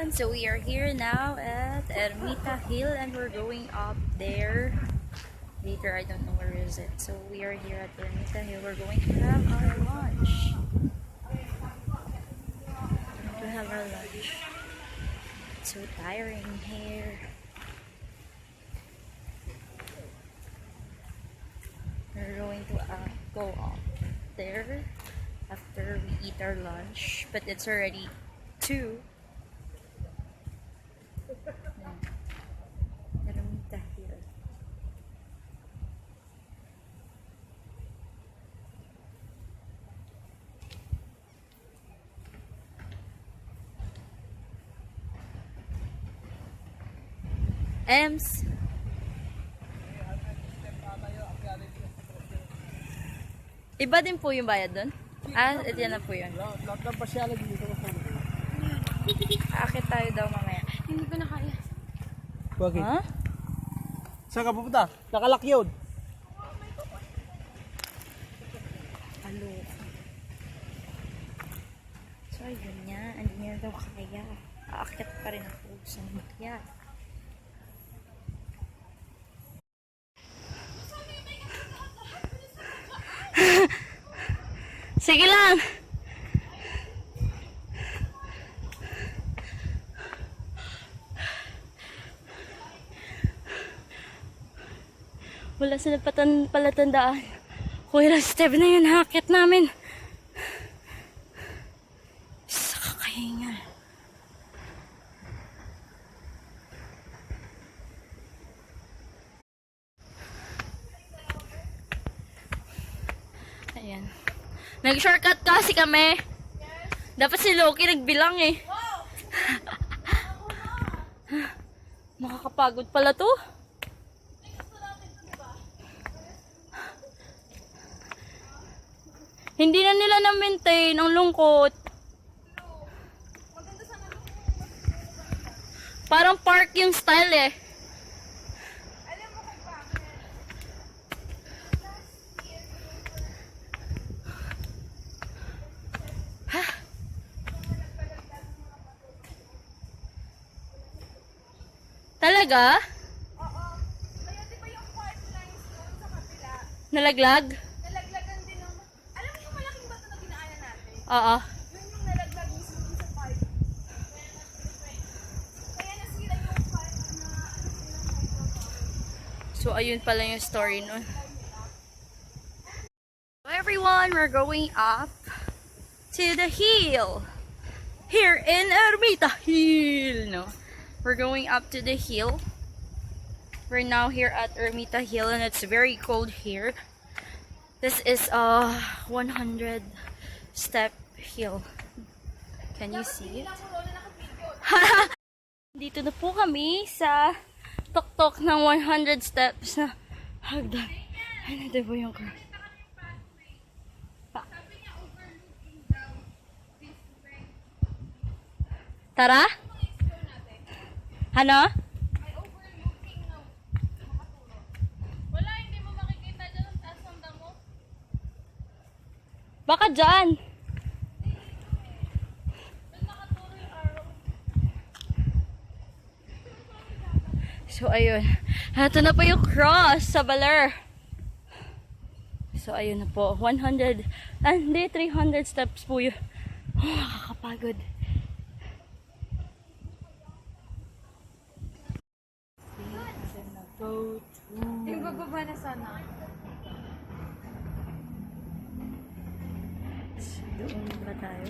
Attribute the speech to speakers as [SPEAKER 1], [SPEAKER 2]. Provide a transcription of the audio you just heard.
[SPEAKER 1] everyone, so we are here now at Ermita Hill and we're going up there later. I don't know where is it. So we are here at Ermita Hill. We're going to have our lunch. It's so tiring here. We're going to go up there after we eat our lunch, but it's already 2. Ermita Hill. Ems. Iba din po yung bayad doon? Ito na po yun.
[SPEAKER 2] Lahat ng pasyalan dito.
[SPEAKER 1] Aakit tayo daw mamaya.
[SPEAKER 3] Hindi ko na kaya.
[SPEAKER 2] Bakit?
[SPEAKER 1] Ha?
[SPEAKER 2] Saan ka pupunta? Nakalak yun.
[SPEAKER 1] Alo. So ayun niya. Hindi niya daw kaya. Aakit pa rin ako sa makya. Sige lang. Wala sila palatandaan kung ilang step na yun hakit namin. Sa kakahingal. Ayan. Nag-shortcut kasi kami. Dapat si Loki nagbilang eh. Makakapagod pala to. Hindi na nila na-maintain ang lungkot. Parang park yung style eh. Talaga?
[SPEAKER 3] Oo. Kaya di ba yung park lines doon sa kapila?
[SPEAKER 1] Nalaglag?
[SPEAKER 3] Nalaglagan din ng... Alam mo yung malaking bato na dinaanan natin?
[SPEAKER 1] Oo.
[SPEAKER 3] Yun yung nalaglag mismo dun sa park. Kaya nasira yung park na...
[SPEAKER 1] So, ayun pala yung story nun. So, everyone, we're going up to the hill. Here in Ermita Hill, no? We're going up to the hill. We're now here at Ermita Hill and it's very cold here. This is a 100 step hill. Can you see it? Dito na po kami sa tuktok ng 100 steps na hagdan. Ano na po yung cross? Tara? Ano?
[SPEAKER 3] May overlooking na makatulog. Wala, hindi mo makikita dyan ang taas ng damo.
[SPEAKER 1] Baka dyan.
[SPEAKER 3] Doon nakaturo yung arrow.
[SPEAKER 1] So, ayun. Ito na po yung cross sa BALER. So, ayun na po. 100, hindi, 300 steps po yun. Oh, nakakapagod.
[SPEAKER 3] Yung bababa na sana.
[SPEAKER 1] Doon ba tayo?